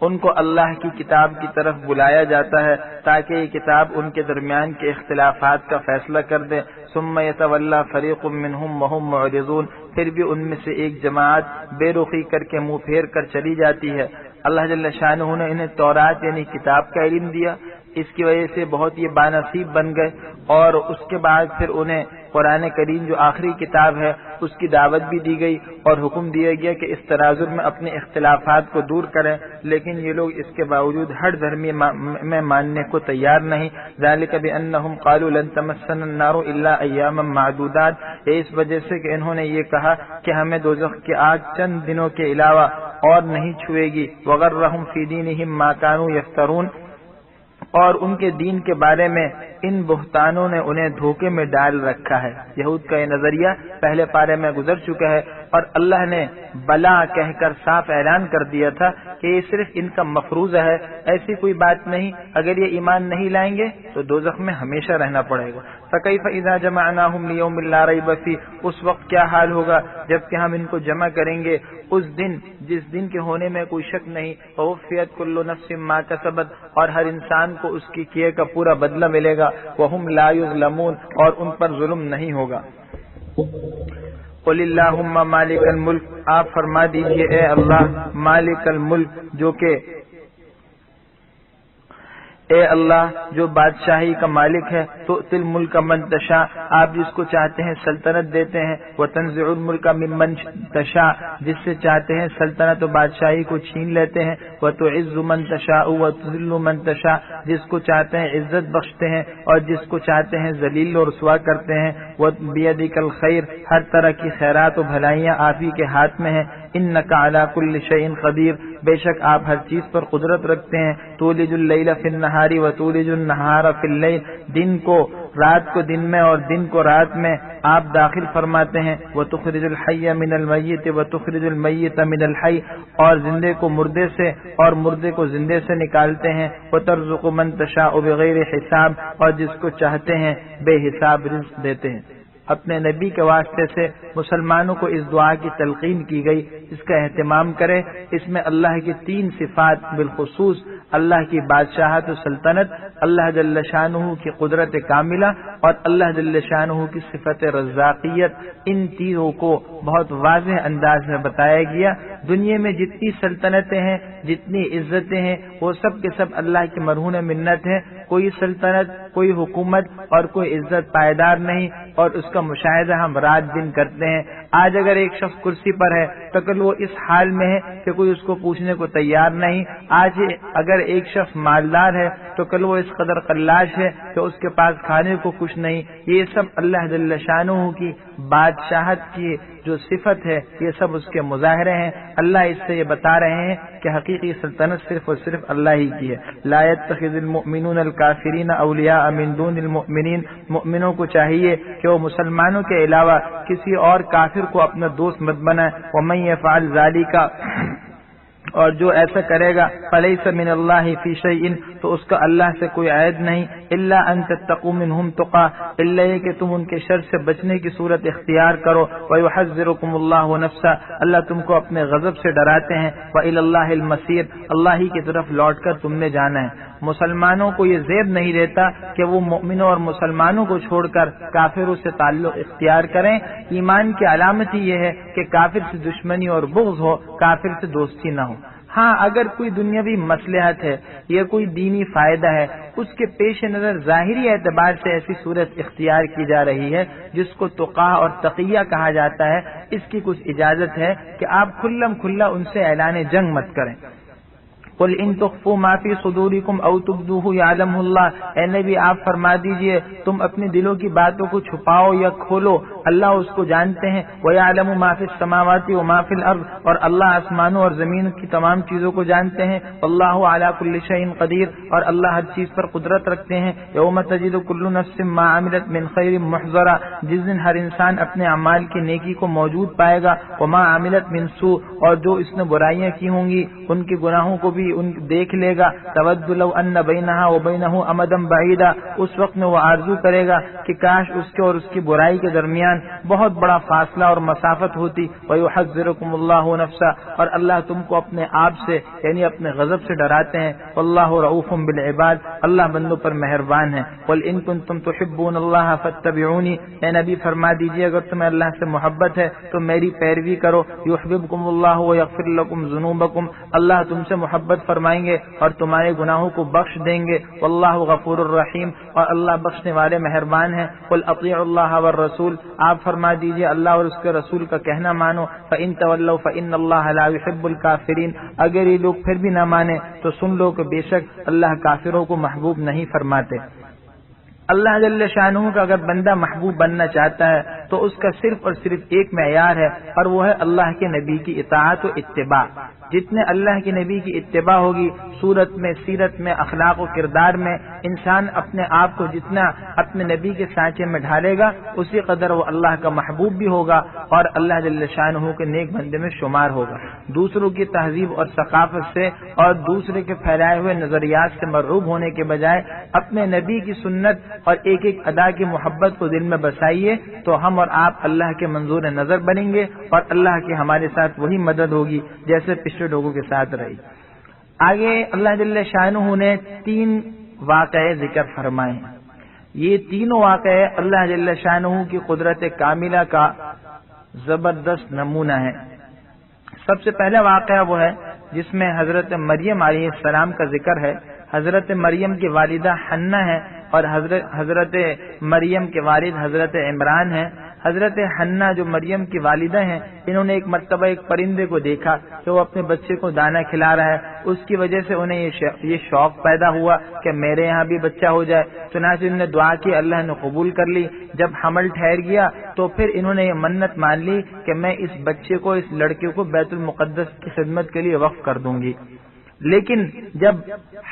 ان کو اللہ کی کتاب کی طرف بلایا جاتا ہے تاکہ یہ کتاب ان کے درمیان کے اختلافات کا فیصلہ کر دے۔ ثم یتولی فریق منہم وہم معرضون، پھر بھی ان میں سے ایک جماعت بے رخی کر کے منہ پھیر کر چلی جاتی ہے۔ اللہ جل شانہ نے انہیں تورات یعنی کتاب کا علم دیا، اس کی وجہ سے بہت یہ بانصیب بن گئے، اور اس کے بعد پھر انہیں قرآن کریم جو آخری کتاب ہے اس کی دعوت بھی دی گئی اور حکم دیا گیا کہ اس تناظر میں اپنے اختلافات کو دور کریں، لیکن یہ لوگ اس کے باوجود ہر دھرمی میں ماننے کو تیار نہیں۔ ذالک بانہم قالوا لن تمسنا النار الا ایاما معدودات، اس وجہ سے کہ انہوں نے یہ کہا کہ ہمیں دوزخ کی آگ چند دنوں کے علاوہ اور نہیں چھوئے گی۔ وغرہم فی دینہم ما کانوا یفترون، اور ان کے دین کے بارے میں ان بہتانوں نے انہیں دھوکے میں ڈال رکھا ہے۔ یہود کا یہ نظریہ پہلے پارے میں گزر چکا ہے، اور اللہ نے بلا کہہ کر صاف اعلان کر دیا تھا کہ یہ صرف ان کا مفروضہ ہے، ایسی کوئی بات نہیں، اگر یہ ایمان نہیں لائیں گے تو دوزخ میں ہمیشہ رہنا پڑے گا۔ فَكَيْفَ إِذَا جَمَعْنَاهُمْ لِيَوْمٍ لَا رَيْبَ فِيهِ، اس وقت کیا حال ہوگا جب کہ ہم ان کو جمع کریں گے اس دن جس دن کے ہونے میں کوئی شک نہیں۔ وَوَفِّيَتْ كُلُّ نَفْسٍ مَا كَسَبَتْ، اور ہر انسان کو اس کی کیے کا پورا بدلہ ملے گا۔ وَهُمْ لَا يُظْلَمُونَ، اور ان پر ظلم نہیں ہوگا۔ قُلِ اللَّهُمَّ مَالِكَ الْمُلْكِ، آپ فرما دیجئے اے اللہ مالک الملک، جو کہ اے اللہ جو بادشاہی کا مالک ہے، تو تل ملک من تشاء، آپ جس کو چاہتے ہیں سلطنت دیتے ہیں، وتنزع الملک ممن تشاء، جس سے چاہتے ہیں سلطنت و بادشاہی کو چھین لیتے ہیں، وتعز من تشاء وتذل من تشاء، جس کو چاہتے ہیں عزت بخشتے ہیں اور جس کو چاہتے ہیں ذلیل و رسوا کرتے ہیں۔ وبیدک الخیر، ہر طرح کی خیرات و بھلائیاں آپ ہی کے ہاتھ میں ہیں۔ انک علی کل شیء قدیر، بے شک آپ ہر چیز پر قدرت رکھتے ہیں۔ تولج اللیل فی النہار وتولج النہار فی اللیل، دن کو رات کو دن میں اور دن کو رات میں آپ داخل فرماتے ہیں۔ وتخرج الحی من المیت وتخرج المیت من الحی، اور زندے کو مردے سے اور مردے کو زندے سے نکالتے ہیں۔ وترزق من تشاء بغیر حساب، اور جس کو چاہتے ہیں بے حساب رزق دیتے ہیں۔ اپنے نبی کے واسطے سے مسلمانوں کو اس دعا کی تلقین کی گئی، اس کا اہتمام کرے۔ اس میں اللہ کی تین صفات، بالخصوص اللہ کی بادشاہت و سلطنت، اللہ جل شانہ کی قدرت کاملہ اور اللہ جل شانہ کی صفت رزاقیت، ان تینوں کو بہت واضح انداز میں بتایا گیا۔ دنیا میں جتنی سلطنتیں ہیں، جتنی عزتیں ہیں، وہ سب کے سب اللہ کی مرہون منت ہیں۔ کوئی سلطنت، کوئی حکومت اور کوئی عزت پائیدار نہیں، اور اس کا مشاہدہ ہم رات دن کرتے ہیں۔ آج اگر ایک شخص کرسی پر ہے تو کل وہ اس حال میں ہے کہ کوئی اس کو پوچھنے کو تیار نہیں۔ آج اگر ایک شخص مالدار ہے تو کل وہ اس قدر قلاش ہے کہ اس کے پاس کھانے کو کچھ نہیں۔ یہ سب اللہ جل شانہ کی بادشاہت کی جو صفت ہے، یہ سب اس کے مظاہرے ہیں۔ اللہ اس سے یہ بتا رہے ہیں کہ حقیقی سلطنت صرف اور صرف اللہ ہی کی ہے۔ لا يتخذ المؤمنون الکافرین اولیاء من دون المؤمنین، مؤمنوں کو چاہیے کہ وہ مسلمانوں کے علاوہ کسی اور کافر کو اپنا دوست مت بنائے۔ ومن يفعل ذلك، اور جو ایسا کرے گا فلیس من اللہ فی شیء، تو اس کا اللہ سے کوئی عید نہیں۔ الا ان تتقوا منہم تقا، الا یہ کہ تم ان کے شر سے بچنے کی صورت اختیار کرو۔ ویحذرکم اللہ نفسا، اللہ تم کو اپنے غضب سے ڈراتے ہیں۔ والی اللہ المصیر، اللہ ہی کی طرف لوٹ کر تم نے جانا ہے۔ مسلمانوں کو یہ زیب نہیں دیتا کہ وہ مؤمنوں اور مسلمانوں کو چھوڑ کر کافروں سے تعلق اختیار کریں۔ ایمان کی علامت ہی یہ ہے کہ کافر سے دشمنی اور بغض ہو، کافر سے دوستی نہ ہو۔ ہاں اگر کوئی دنیاوی مصلحت ہے یا کوئی دینی فائدہ ہے، اس کے پیش نظر ظاہری اعتبار سے ایسی صورت اختیار کی جا رہی ہے جس کو تقا اور تقیہ کہا جاتا ہے، اس کی کچھ اجازت ہے کہ آپ کھلم کھلا ان سے اعلان جنگ مت کریں۔ قل ان تخفوا ما فی صدورکم او تبدوہ یعلمہ اللہ، اے نبی آپ فرما دیجئے تم اپنے دلوں کی باتوں کو چھپاؤ یا کھولو، اللہ اس کو جانتے ہیں، وَيَعْلَمُ مَا فِي السَّمَاوَاتِ وَمَا فِي الْأَرْضِ، اور اللہ آسمانوں اور زمین کی تمام چیزوں کو جانتے ہیں، وَاللَّهُ عَلَى كُلِّ شَيْءٍ قَدِيرٌ، اور اللہ ہر چیز پر قدرت رکھتے ہیں، يَوْمَ تَجِدُ كُلُّ نَفْسٍ مَا عَمِلَتْ مِنْ خَيْرٍ مُحْضَرًا، جس دن ہر انسان اپنے اعمال کی نیکی کو موجود پائے گا، وَمَا عَمِلَتْ مِنْ سُوءٍ، اور جو اس نے برائیاں کی ہوں گی ان کے گناہوں کو بھی دیکھ لے گا، تَوَدُّ لَوْ أَنَّ بَيْنَهَا وَبَيْنَهُ أَمَدًا بَعِيدًا، اس وقت میں وہ آرزو کرے گا کہ کاش اس کے اور اس کی برائی کے درمیان بہت بڑا فاصلہ اور مسافت ہوتی، وَيُحَذِّرُكُمُ اللَّهُ نَفْسَهُ، اور اللہ تم کو اپنے آپ سے یعنی اپنے غضب سے ڈراتے ہیں، وَاللَّهُ رَءُوفٌ بِالْعِبَادِ، اللہ بندوں پر مہربان ہے، قُلْ إِن كُنتُمْ تُحِبُّونَ اللَّهَ فَاتَّبِعُونِي، اے نبی فرما دیجئے اگر تمہیں اللہ سے محبت ہے تو میری پیروی کرو، يُحْبِبْكُمُ اللَّهُ وَيَغْفِرْ لَكُمْ ذُنُوبَكُمْ، اللہ تم سے محبت فرمائیں گے اور تمہارے گناہوں کو بخش دیں گے، وَاللَّهُ غَفُورٌ الرحیم، اور اللہ بخشنے والے مہربان ہیں، قُلْ أَطِيعُوا اللَّهَ وَالرَّسُولَ، آپ فرما دیجئے اللہ اور اس کے رسول کا کہنا مانو، فَإِن تَوَلَّوْا فَإِنَّ اللَّهَ لَا يُحِبُّ الْكَافِرِينَ، اگر یہ لوگ پھر بھی نہ مانے تو سن لو کہ بے شک اللہ کافروں کو محبوب نہیں فرماتے۔ اللہ جل شانہ کا اگر بندہ محبوب بننا چاہتا ہے تو اس کا صرف اور صرف ایک معیار ہے اور وہ ہے اللہ کے نبی کی اطاعت و اتباع۔ جتنے اللہ کے نبی کی اتباع ہوگی صورت میں، سیرت میں، اخلاق و کردار میں، انسان اپنے آپ کو جتنا اپنے نبی کے سانچے میں ڈھالے گا اسی قدر وہ اللہ کا محبوب بھی ہوگا اور اللہ جل شانہ کے نیک بندے میں شمار ہوگا۔ دوسروں کی تہذیب اور ثقافت سے اور دوسرے کے پھیلائے ہوئے نظریات سے مرعوب ہونے کے بجائے اپنے نبی کی سنت اور ایک ایک ادا کی محبت کو دل میں بسائیے تو ہم اور آپ اللہ کے منظور نظر بنیں گے اور اللہ کی ہمارے ساتھ وہی مدد ہوگی جیسے پچھلے لوگوں کے ساتھ رہی۔ آگے اللہ جل شانہ نے 3 واقعے ذکر فرمائے ہیں۔ یہ تینوں واقعے اللہ جل شانہ کی قدرت کاملہ کا زبردست نمونہ ہے۔ سب سے پہلا واقعہ وہ ہے جس میں حضرت مریم علیہ السلام کا ذکر ہے۔ حضرت مریم کی والدہ حنہ ہے اور حضرت مریم کے والد حضرت عمران ہیں۔ حضرت حنہ جو مریم کی والدہ ہیں انہوں نے ایک مرتبہ ایک پرندے کو دیکھا کہ وہ اپنے بچے کو دانا کھلا رہا ہے، اس کی وجہ سے انہیں یہ شوق پیدا ہوا کہ میرے یہاں بھی بچہ ہو جائے، چنانچہ انہوں نے دعا کی، اللہ نے قبول کر لی۔ جب حمل ٹھہر گیا تو پھر انہوں نے یہ منت مان لی کہ میں اس بچے کو، اس لڑکے کو بیت المقدس کی خدمت کے لیے وقف کر دوں گی۔ لیکن جب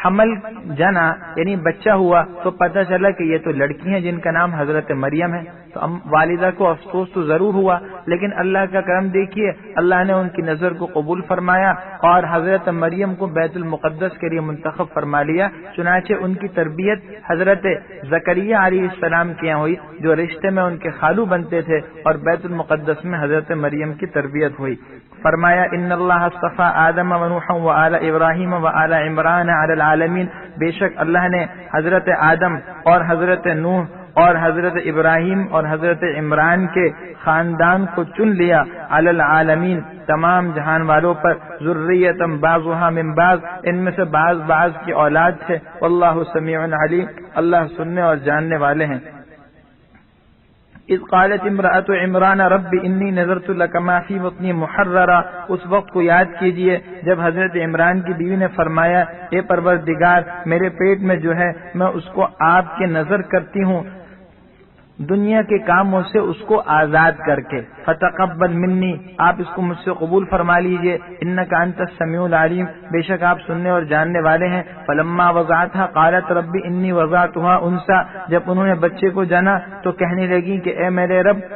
حمل جنا یعنی بچہ ہوا تو پتہ چلا کہ یہ تو لڑکی ہیں جن کا نام حضرت مریم ہے، تو والدہ کو افسوس تو ضرور ہوا، لیکن اللہ کا کرم دیکھیے، اللہ نے ان کی نظر کو قبول فرمایا اور حضرت مریم کو بیت المقدس کے لیے منتخب فرما لیا۔ چنانچہ ان کی تربیت حضرت زکریا علیہ السلام کے یہاں ہوئی جو رشتے میں ان کے خالو بنتے تھے، اور بیت المقدس میں حضرت مریم کی تربیت ہوئی۔ فرمایا ان اللہ اصطفى آدم ونوحا وآل ابراہیم وآل عمران علی العالمین، بے شک اللہ نے حضرت آدم اور حضرت نوح اور حضرت ابراہیم اور حضرت عمران کے خاندان کو چن لیا، علی العالمین تمام جہان والوں پر، ذریۃ بعضها من بعض، ان میں سے بعض کی اولاد تھے، واللہ سمیع علیم، اللہ سننے اور جاننے والے ہیں۔ اذ قالت امرأة عمران رب انی نذرت لک ما فی بطنی محررا، اس وقت کو یاد کیجئے جب حضرت عمران کی بیوی نے فرمایا اے پروردگار میرے پیٹ میں جو ہے میں اس کو آپ کے نظر کرتی ہوں دنیا کے کاموں سے اس کو آزاد کر کے، فتقبل منی، آپ اس کو مجھ سے قبول فرما لیجئے، انک انت السمیع العلیم، بے شک آپ سننے اور جاننے والے ہیں۔ فلما وضعتها قالت رب انی وضعتها انثى، جب انہوں نے بچے کو جنا تو کہنے لگی کہ اے میرے رب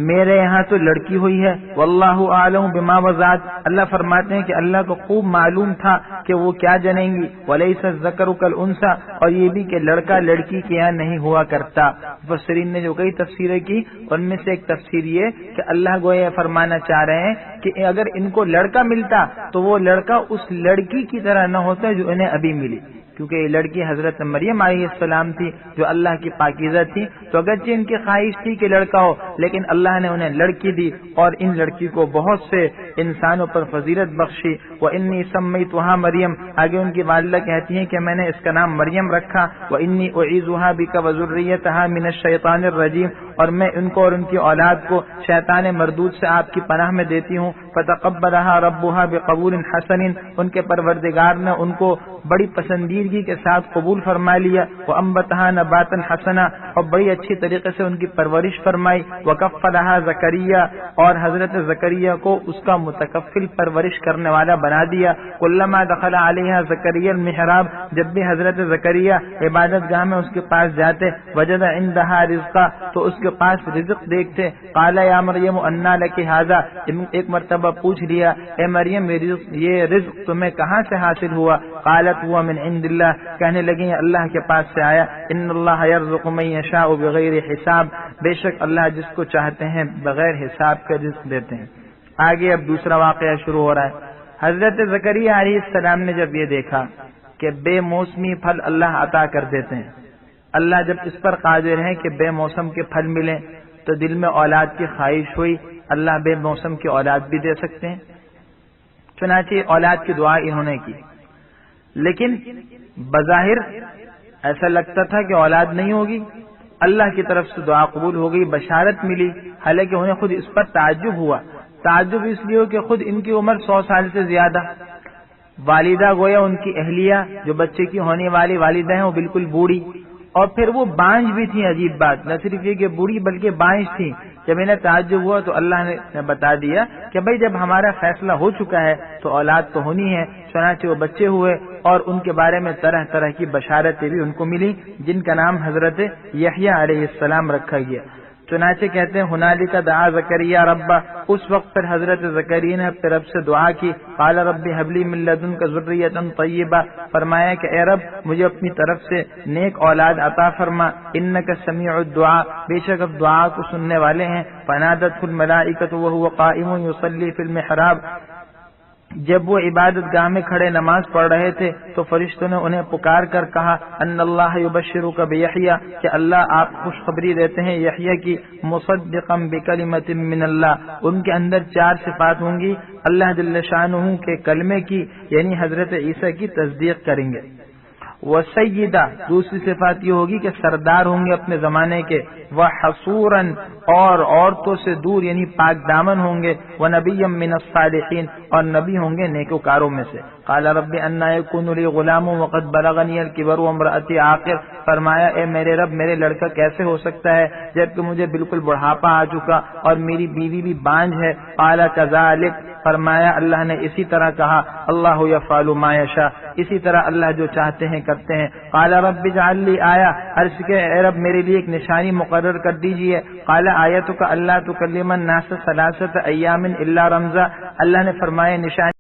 میرے یہاں تو لڑکی ہوئی ہے، واللہ اعلم بما وضعت، اللہ فرماتے ہیں کہ اللہ کو خوب معلوم تھا کہ وہ کیا جنیں گی، ولیس الذکر کالانثی، اور یہ بھی کہ لڑکا لڑکی کے یہاں نہیں ہوا کرتا۔ مفسرین نے جو کئی تفسیریں کی ان میں سے ایک تفسیر یہ کہ اللہ گویا فرمانا چاہ رہے ہیں کہ اگر ان کو لڑکا ملتا تو وہ لڑکا اس لڑکی کی طرح نہ ہوتا جو انہیں ابھی ملی، کیونکہ یہ لڑکی حضرت مریم علیہ السلام تھی جو اللہ کی پاکیزہ تھی، تو اگرچہ ان کی خواہش تھی کہ لڑکا ہو لیکن اللہ نے انہیں لڑکی دی اور ان لڑکی کو بہت سے انسانوں پر فضیلت بخشی۔ وَإِنِّي سَمَّيْتُهَا مریم، آگے ان کی والدہ کہتی ہیں کہ میں نے اس کا نام مریم رکھا، وَإِنِّي أُعِيذُهَا بِكَ وَذُرِّيَّتَهَا مِنَ الشَّيْطَانِ الرَّجِيمِ، اور میں ان کو اور ان کی اولاد کو شیطان مردود سے آپ کی پناہ میں دیتی ہوں. فتقبلها ربها بقبول حسن، ان کے پروردگار نے ان کو بڑی پسندیدگی کے ساتھ قبول فرما لیا. وانبتها نباتا حسنا، اور بڑی اچھی طریقے سے ان کی پرورش فرمائی. وکفلها زکریا، اور حضرت زکریا کو اس کا متکفل پرورش کرنے والا بنا دیا. کلما دخل علیہا زکریا المحراب، جب بھی حضرت زکریا عبادت گاہ میں اس کے پاس جاتے، وجد عندها رزقا، تو اس کے پاس رزق دیکھتے. قال یا مریم انا لک ھذا، ایک مرتبہ پوچھ لیا اے مریم یہ رزق تمہیں کہاں سے حاصل ہوا؟ قالت هو من عند اللہ، کہنے لگی اللہ کے پاس سے آیا. ان اللہ یرزق من یشاء بغیر حساب، بے شک اللہ جس کو چاہتے ہیں بغیر حساب کا رزق دیتے ہیں. آگے اب دوسرا واقعہ شروع ہو رہا ہے. حضرت زکریا علیہ السلام نے جب یہ دیکھا کہ بے موسمی پھل اللہ عطا کر دیتے ہیں، اللہ جب اس پر قادر ہیں کہ بے موسم کے پھل ملیں، تو دل میں اولاد کی خواہش ہوئی. اللہ بے موسم کی اولاد بھی دے سکتے ہیں. چنانچہ اولاد کی دعا انہوں نے کی، لیکن بظاہر ایسا لگتا تھا کہ اولاد نہیں ہوگی. اللہ کی طرف سے دعا قبول ہو گئی، بشارت ملی. حالانکہ انہیں خود اس پر تعجب ہوا. تعجب اس لیے کہ خود ان کی عمر 100 سال سے زیادہ، والدہ گویا ان کی اہلیہ جو بچے کی ہونے والی والدہ ہیں وہ بالکل بوڑھی، اور پھر وہ بانجھ بھی تھیں. عجیب بات، نہ صرف یہ کہ بوڑھی بلکہ بانجھ تھیں. جب انہیں تعجب ہوا تو اللہ نے بتا دیا کہ بھئی جب ہمارا فیصلہ ہو چکا ہے تو اولاد تو ہونی ہے. چنانچہ وہ بچے ہوئے اور ان کے بارے میں طرح طرح کی بشارتیں بھی ان کو ملی، جن کا نام حضرت یحییٰ علیہ السلام رکھا گیا. چنانچہ کہتے ہیں ہنالک دعا زکریا ربہ، اس وقت پر حضرت زکریا نے اپنے رب سے دعا کی. قال رب هب لی من لدنک ذریۃ طیبہ، فرمایا کہ اے رب مجھے اپنی طرف سے نیک اولاد عطا فرما. انک سمیع الدعاء، بے شک اب دعا کو سننے والے ہیں. فنادته الملائکۃ وهو قائم یصلی فی المحراب، جب وہ عبادت گاہ میں کھڑے نماز پڑھ رہے تھے تو فرشتوں نے انہیں پکار کر کہا ان اللہ یبشرک بیحییٰ، کہ اللہ آپ خوشخبری دیتے ہیں یحییٰ کی. مصدقا بکلمۃ من اللہ، ان کے اندر 4 صفات ہوں گی اللہ جل شانہ کے کلمے کی، یعنی حضرت عیسیٰ کی تصدیق کریں گے. وسیدہ، دوسری صفات یہ ہوگی کہ سردار ہوں گے اپنے زمانے کے. وحصورا، اور عورتوں سے دور یعنی پاک دامن ہوں گے. ونبیا من الصالحین، اور نبی ہوں گے نیکوکاروں میں سے. قال رب انا یکون لی غلام وقد بلغنی الکبر وامرأتی عاقر، فرمایا اے میرے رب میرے لڑکا کیسے ہو سکتا ہے جبکہ مجھے بالکل بڑھاپا آ چکا اور میری بیوی بھی بانجھ ہے. قال کذالک، فرمایا اللہ نے اسی طرح کہا. اللہ یفعل ما یشاء، اسی طرح اللہ جو چاہتے ہیں کرتے ہیں. قال رب اجعل لی آیہ، عرض کہ اے رب میرے لیے ایک نشانی مقرر کر دیجئے. قال آیتک اللہ تکلم الناس 3 ایام الا رمزا، اللہ نے فرمایا نشانی